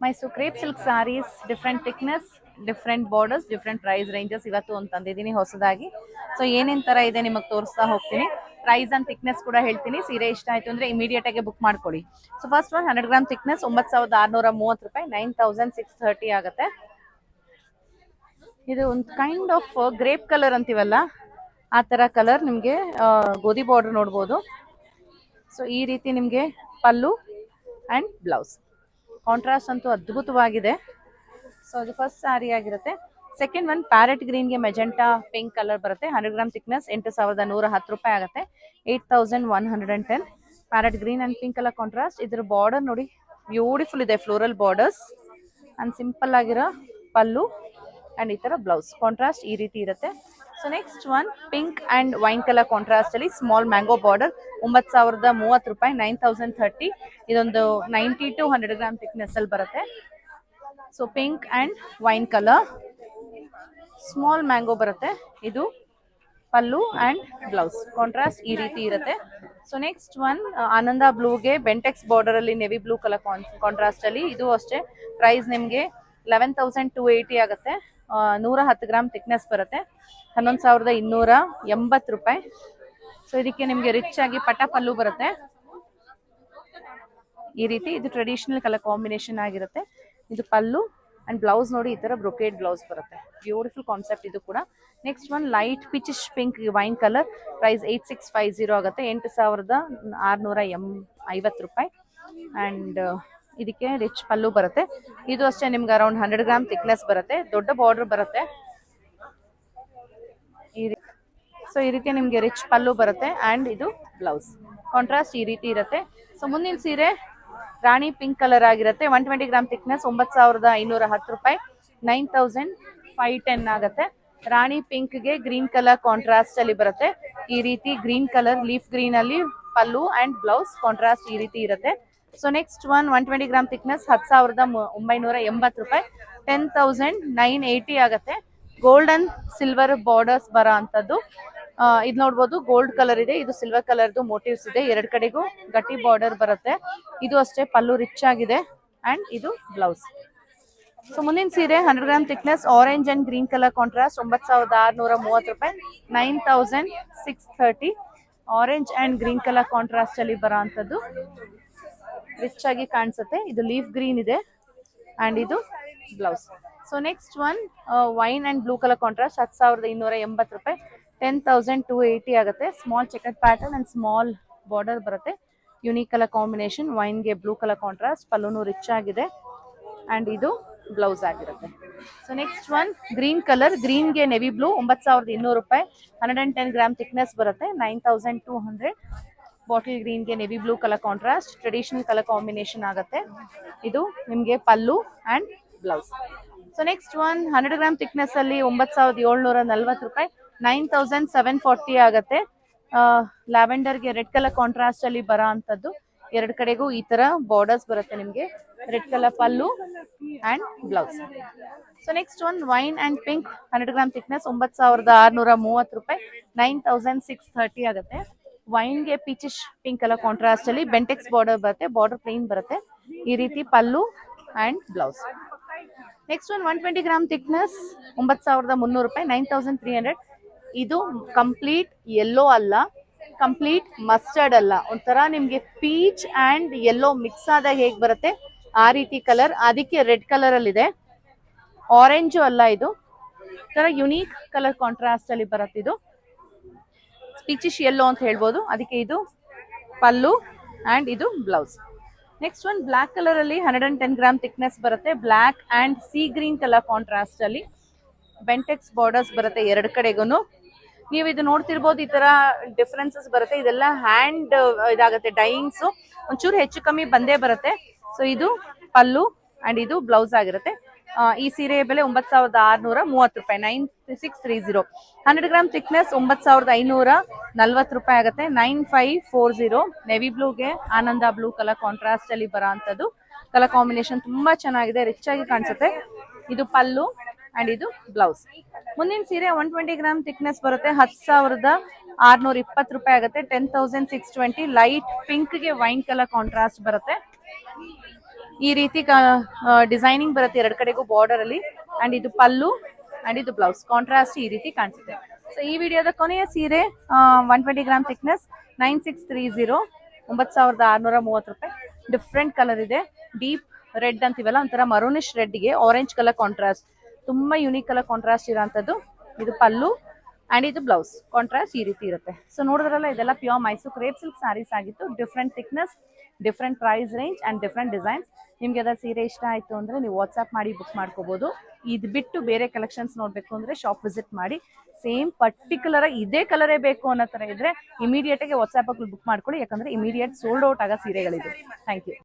Mysuru crepe silk sarees, different thickness, different borders, different price ranges ಇವತ್ತು ಒಂದು ತಂದಿದ್ದೀನಿ ಹೊಸದಾಗಿ. ಸೊ ಏನೇನ್ ತರ ಇದೆ ನಿಮಗೆ ತೋರಿಸ್ತಾ ಹೋಗ್ತೀನಿ. ಪ್ರೈಸ್ ಅಂಡ್ ಥಿಕ್ನೆಸ್ ಕೂಡ ಹೇಳ್ತೀನಿ. ಸೀರೆ ಇಷ್ಟ ಆಯ್ತು ಅಂದ್ರೆ ಇಮಿಡಿಯೇಟ್ ಆಗಿ ಬುಕ್ ಮಾಡ್ಕೊಳ್ಳಿ. So first one 100 gram thickness 9630 ರೂಪಾಯಿ, 9630 ಆಗುತ್ತೆ. ಇದು ಒಂದು ಕೈಂಡ್ ಆಫ್ ಗ್ರೇಪ್ ಕಲರ್ ಅಂತೀವಲ್ಲ ಆ ತರ ಕಲರ್, ನಿಮ್ಗೆ ಗೋಧಿ ಬಾರ್ಡರ್ ನೋಡ್ಬೋದು. ಸೊ ಈ ರೀತಿ ನಿಮ್ಗೆ ಪಲ್ಲು ಅಂಡ್ ಬ್ಲೌಸ್ ಕಾಂಟ್ರಾಸ್ಟ್ ಅಂತೂ ಅದ್ಭುತವಾಗಿದೆ. ಸೊ ಅದು ಫಸ್ಟ್ ಸ್ಯಾರಿ ಆಗಿರುತ್ತೆ. ಸೆಕೆಂಡ್ ಒನ್ ಪ್ಯಾರೆಟ್ ಗ್ರೀನ್ಗೆ ಮೆಜೆಂಟಾ ಪಿಂಕ್ ಕಲರ್ ಬರುತ್ತೆ. 100 ಗ್ರಾಮ್ ಥಿಕ್ನೆಸ್ 8110 ರೂಪಾಯಿ ಆಗುತ್ತೆ. 8110. Parrot green and pink colour contrast. ಇದ್ರ ಬಾರ್ಡರ್ ನೋಡಿ ಬ್ಯೂಟಿಫುಲ್ ಇದೆ, ಫ್ಲೋರಲ್ ಬಾರ್ಡರ್ಸ್ ಅಂಡ್ ಸಿಂಪಲ್ ಆಗಿರೋ ಪಲ್ಲು ಅಂಡ್ ಈ ತರ ಬ್ಲೌಸ್ ಕಾಂಟ್ರಾಸ್ಟ್ ಈ ರೀತಿ ಇರುತ್ತೆ. So next one pink and wine colour contrast ಅಲ್ಲಿ ಸ್ಮಾಲ್ ಮ್ಯಾಂಗೋ ಬಾರ್ಡರ್, 9030 ರೂಪಾಯಿ, 9030. ಇದೊಂದು 90 to 100 ಗ್ರಾಮ್ ಥಿಕ್ನೆಸ್ ಅಲ್ಲಿ ಬರುತ್ತೆ. So pink and wine colour small mango ಬರುತ್ತೆ. ಇದು ಪಲ್ಲು ಅಂಡ್ ಬ್ಲೌಸ್ ಕಾಂಟ್ರಾಸ್ಟ್ ಈ ರೀತಿ ಇರುತ್ತೆ. ಸೊ ನೆಕ್ಸ್ಟ್ ಒನ್ ಆನಂದ ಬ್ಲೂಗೆ ಬೆಂಟೆಕ್ಸ್ ಬಾರ್ಡರ್ ಅಲ್ಲಿ ನೆವಿ ಬ್ಲೂ ಕಲರ್ ಕಾಂಟ್ರಾಸ್ಟ್ ಅಲ್ಲಿ, ಇದು ಅಷ್ಟೇ ಪ್ರೈಸ್ ನಿಮ್ಗೆ 11,280 ಆಗುತ್ತೆ. 110 ಗ್ರಾಮ್ ಥಿಕ್ನೆಸ್ ಬರುತ್ತೆ. 11,280 ರೂಪಾಯಿ. ಸೊ ಇದಕ್ಕೆ ನಿಮ್ಗೆ ರಿಚ್ ಆಗಿ ಪಟ ಪಲ್ಲು ಬರುತ್ತೆ ಈ ರೀತಿ. ಇದು ಟ್ರೆಡಿಷನಲ್ ಕಲರ್ ಕಾಂಬಿನೇಷನ್ ಆಗಿರುತ್ತೆ. ಇದು ಪಲ್ಲು ಅಂಡ್ ಬ್ಲೌಸ್ ನೋಡಿ ಈ ತರ ಬ್ರೊಕೇಡ್ ಬ್ಲೌಸ್ ಬರುತ್ತೆ. ಬ್ಯೂಟಿಫುಲ್ ಕಾನ್ಸೆಪ್ಟ್ ಇದು ಕೂಡ. Next one light peachish pink wine colour, price 8650 ಆಗುತ್ತೆ. 8650 ರೂಪಾಯಿ. ಅಂಡ್ ಇದಕ್ಕೆ ರಿಚ್ ಪಲ್ಲು ಬರುತ್ತೆ. ಇದು ಅಷ್ಟೇ ನಿಮ್ಗೆ ಅರೌಂಡ್ 100 ಗ್ರಾಮ್ ಥಿಕ್ನೆಸ್ ಬರುತ್ತೆ. ದೊಡ್ಡ ಬಾರ್ಡರ್ ಬರುತ್ತೆ. ಸೊ ಈ ರೀತಿ ನಿಮ್ಗೆ ರಿಚ್ ಪಲ್ಲು ಬರುತ್ತೆ ಅಂಡ್ ಇದು ಬ್ಲೌಸ್ ಕಾಂಟ್ರಾಸ್ಟ್ ಈ ರೀತಿ ಇರುತ್ತೆ. ಸೊ ಮುಂದಿನ ಸೀರೆ ರಾಣಿ ಪಿಂಕ್ ಕಲರ್ ಆಗಿರುತ್ತೆ. 120 ಗ್ರಾಮ್ ಥಿಕ್ನೆಸ್ 9510 ರೂಪಾಯಿ, 9510 ಆಗುತ್ತೆ. ರಾಣಿ ಪಿಂಕ್ ಗೆ ಗ್ರೀನ್ ಕಲರ್ ಕಾಂಟ್ರಾಸ್ಟ್ ಅಲ್ಲಿ ಬರುತ್ತೆ. ಈ ರೀತಿ ಗ್ರೀನ್ ಕಲರ್ ಲೀಫ್ ಗ್ರೀನ್ ಅಲ್ಲಿ ಪಲ್ಲು ಅಂಡ್ ಬ್ಲೌಸ್ ಕಾಂಟ್ರಾಸ್ಟ್ ಈ ರೀತಿ ಇರುತ್ತೆ. So next one 120 gram thickness 10,980 ರೂಪಾಯಿ, 10,980 ಆಗುತ್ತೆ. ಗೋಲ್ಡ್ ಅಂಡ್ ಸಿಲ್ವರ್ ಬಾರ್ಡರ್ಸ್ ಬರೋ ಅಂತದ್ದು. ಇದು ನೋಡ್ಬೋದು ಗೋಲ್ಡ್ ಕಲರ್ ಇದೆ, ಇದು ಸಿಲ್ವರ್ ಕಲರ್ದು ಮೋಟಿವ್ಸ್ ಇದೆ. ಎರಡು ಕಡೆಗೂ ಗಟ್ಟಿ ಬಾರ್ಡರ್ ಬರುತ್ತೆ. ಇದು ಅಷ್ಟೇ ಪಲ್ಲು ರಿಚ್ ಆಗಿದೆ ಅಂಡ್ ಇದು ಬ್ಲೌಸ್. ಸೊ ಮುಂದಿನ ಸೀರೆ 100 gram thickness orange and green colour contrast 9630 ರೂಪಾಯಿ, 9630. Orange and green colour contrast ಅಲ್ಲಿ ಬರೋ ಅಂತದ್ದು ರಿಚ್ ಆಗಿ ಕಾಣಿಸುತ್ತೆ. ಇದು ಲೀಫ್ ಗ್ರೀನ್ ಇದೆ ಅಂಡ್ ಇದು blouse. So next one wine and blue colour contrast 10,280 ರೂಪಾಯಿ, 10,280 ಆಗುತ್ತೆ. Small checker pattern and small border ಬರುತ್ತೆ. Unique colour combination. ವೈನ್ಗೆ ಬ್ಲೂ ಕಲರ್ ಕಾಂಟ್ರಾಸ್ಟ್, ಪಲ್ಲುನು ರಿಚ್ ಆಗಿದೆ ಅಂಡ್ ಇದು ಬ್ಲೌಸ್ ಆಗಿರುತ್ತೆ. So next one green colour, ಗ್ರೀನ್ಗೆ ನೆವಿ ಬ್ಲೂ 9,200 ರೂಪಾಯಿ, 110 ಗ್ರಾಮ್ ಥಿಕ್ನೆಸ್ ಬರುತ್ತೆ, 9,200. ಬಾಟಲ್ ಗ್ರೀನ್ಗೆ navy blue colour contrast, traditional colour combination ಆಗುತ್ತೆ. ಇದು ನಿಮಗೆ pallu and blouse. So next one 100 gram thickness ಅಲ್ಲಿ 9,740 ರೂಪಾಯಿ, 9,740 ಆಗುತ್ತೆ. ಲ್ಯಾವೆಂಡರ್ಗೆ ರೆಡ್ ಕಲರ್ ಕಾಂಟ್ರಾಸ್ಟ್ ಅಲ್ಲಿ ಬರೋ ಅಂತದ್ದು. ಎರಡು ಕಡೆಗೂ ಈ ತರ ಬಾರ್ಡರ್ಸ್ ಬರುತ್ತೆ ನಿಮ್ಗೆ. Red colour pallu and blouse. So next one wine and pink 100 gram thickness 9,630 ರೂಪಾಯಿ, 9,630 ಆಗುತ್ತೆ. ವೈನ್ಗೆ ಪೀಚಿಶ್ ಪಿಂಕ್ ಕಲರ್ ಕಾಂಟ್ರಾಸ್ಟ್ ಅಲ್ಲಿ ಬೆಂಟೆಕ್ಸ್ ಬಾರ್ಡರ್ ಬರುತ್ತೆ. ಬಾರ್ಡರ್ ಪ್ಲೇನ್ ಬರುತ್ತೆ. ಈ ರೀತಿ pallu and blouse. Next one 120 gram thickness 9,300 ರೂಪಾಯಿ, 9,300. ಇದು ಕಂಪ್ಲೀಟ್ ಯೆಲ್ಲೋ ಅಲ್ಲ, ಕಂಪ್ಲೀಟ್ ಮಸ್ಟರ್ಡ್ ಅಲ್ಲ, ಒಂಥರ ನಿಮ್ಗೆ ಪೀಚ್ ಅಂಡ್ ಯೆಲ್ಲೋ ಮಿಕ್ಸ್ ಆದಾಗ ಹೇಗ್ ಬರುತ್ತೆ ಆ ರೀತಿ ಕಲರ್. ಅದಕ್ಕೆ ರೆಡ್ ಕಲರ್ ಅಲ್ಲಿ ಇದೆ, ಆರೆಂಜು ಅಲ್ಲ. ಇದು ತರ ಯುನೀಕ್ ಕಲರ್ ಕಾಂಟ್ರಾಸ್ಟ್ ಅಲ್ಲಿ ಬರುತ್ತೆ. ಇದು ಪೀಚಿಶ್ ಯೆಲ್ಲೋ ಅಂತ ಹೇಳ್ಬೋದು. ಅದಕ್ಕೆ ಇದು ಪಲ್ಲು ಅಂಡ್ ಇದು blouse. Next one black colour ಅಲ್ಲಿ 110 ಗ್ರಾಮ್ ಥಿಕ್ನೆಸ್ ಬರುತ್ತೆ. Black and C green colour contrast ಅಲ್ಲಿ ಬೆಂಟೆಕ್ಸ್ ಬಾರ್ಡರ್ಸ್ ಬರುತ್ತೆ ಎರಡು ಕಡೆಗೂ. ನೀವು ಇದು ನೋಡ್ತಿರ್ಬೋದು, ಈ ತರ ಡಿಫ್ರೆನ್ಸಸ್ ಬರುತ್ತೆ. ಇದೆಲ್ಲ ಹ್ಯಾಂಡ್ ಇದಾಗುತ್ತೆ, ಡೈಯಿಂಗ್ಸ್ ಒಂಚೂರು ಹೆಚ್ಚು ಕಮ್ಮಿ ಬಂದೇ ಬರುತ್ತೆ. ಸೊ ಇದು ಪಲ್ಲು ಅಂಡ್ ಇದು ಬ್ಲೌಸ್ ಆಗಿರುತ್ತೆ. ಈ ಸೀರೆಯ ಬೆಲೆ 9,630 ರೂಪಾಯಿ, 9630. 100 ಗ್ರಾಮ್ ಥಿಕ್ನೆಸ್ 9,540 ರೂಪಾಯಿ ಆಗುತ್ತೆ, 9540. ನೆವಿ ಬ್ಲೂಗೆ ಆನಂದ ಬ್ಲೂ ಕಲರ್ ಕಾಂಟ್ರಾಸ್ಟ್ ಅಲ್ಲಿ ಬರೋ ಅಂತದ್ದು. ಕಲರ್ ಕಾಂಬಿನೇಷನ್ ತುಂಬಾ ಚೆನ್ನಾಗಿದೆ, ರಿಚ್ ಆಗಿ ಕಾಣಿಸುತ್ತೆ. ಇದು ಪಲ್ಲು ಅಂಡ್ ಇದು ಬ್ಲೌಸ್. ಮುಂದಿನ ಸೀರೆ 120 ಗ್ರಾಮ್ ಥಿಕ್ನೆಸ್ ಬರುತ್ತೆ, 10,620 ರೂಪಾಯಿ ಆಗುತ್ತೆ, 10,620. ಲೈಟ್ ಪಿಂಕ್ ಗೆ ವೈನ್ ಕಲರ್ ಕಾಂಟ್ರಾಸ್ಟ್ ಬರುತ್ತೆ. ಈ ರೀತಿ ಡಿಸೈನಿಂಗ್ ಬರುತ್ತೆ ಎರಡು ಕಡೆಗೂ ಬಾರ್ಡರ್ ಅಲ್ಲಿ. ಅಂಡ್ ಇದು ಪಲ್ಲು ಅಂಡ್ ಇದು ಬ್ಲೌಸ್ ಕಾಂಟ್ರಾಸ್ಟ್ ಈ ರೀತಿ ಕಾಣಿಸುತ್ತೆ. ಸೊ ಈ ವಿಡಿಯೋದ ಕೊನೆಯ ಸೀರೆ 120 ಗ್ರಾಮ್ ಥಿಕ್ನೆಸ್ 9630 9630 ರೂಪಾಯಿ. ಡಿಫ್ರೆಂಟ್ ಕಲರ್ ಇದೆ, ಡೀಪ್ ರೆಡ್ ಅಂತೀವಲ್ಲ ಒಂಥರ ಮರೂನಿಶ್ ರೆಡ್ಗೆ ಆರೆಂಜ್ ಕಲರ್ ಕಾಂಟ್ರಾಸ್ಟ್, ತುಂಬಾ ಯುನೀಕ್ ಕಲರ್ ಕಾಂಟ್ರಾಸ್ಟ್ ಇರೋಂಥದ್ದು. ಇದು ಪಲ್ಲು ಅಂಡ್ ಇದು ಬ್ಲೌಸ್ ಕಾಂಟ್ರಾಸ್ಟ್ ಈ ರೀತಿ ಇರುತ್ತೆ. ಸೊ ನೋಡಿದ್ರಲ್ಲ ಇದೆಲ್ಲ pure Mysuru crepe silk sarees ಆಗಿತ್ತು. Different thickness, different price range and different designs. ನಿಮ್ಗೆ ಅದ ಸೀರೆ ಇಷ್ಟ ಆಯ್ತು ಅಂದ್ರೆ ನೀವು ವಾಟ್ಸ್ಆಪ್ ಮಾಡಿ ಬುಕ್ ಮಾಡ್ಕೋಬಹುದು. ಇದು ಬಿಟ್ಟು ಬೇರೆ ಕಲೆಕ್ಷನ್ಸ್ ನೋಡ್ಬೇಕು ಅಂದ್ರೆ ಶಾಪ್ ವಿಸಿಟ್ ಮಾಡಿ. ಸೇಮ್ ಪರ್ಟಿಕ್ಯುಲರ್ ಇದೇ ಕಲರೇ ಬೇಕು ಅನ್ನೋ ತರ ಇದ್ರೆ ಇಮಿಡಿಯೇಟ್ ಆಗಿ ವಾಟ್ಸ್ಆಪ್ ಅಲ್ಲಿ ಬುಕ್ ಮಾಡ್ಕೊಳ್ಳಿ, ಯಾಕಂದ್ರೆ ಇಮಿಡಿಯೇಟ್ ಸೋಲ್ಡ್ ಔಟ್ ಆಗೋ ಸೀರೆಗಳಿದೆ. Thank you.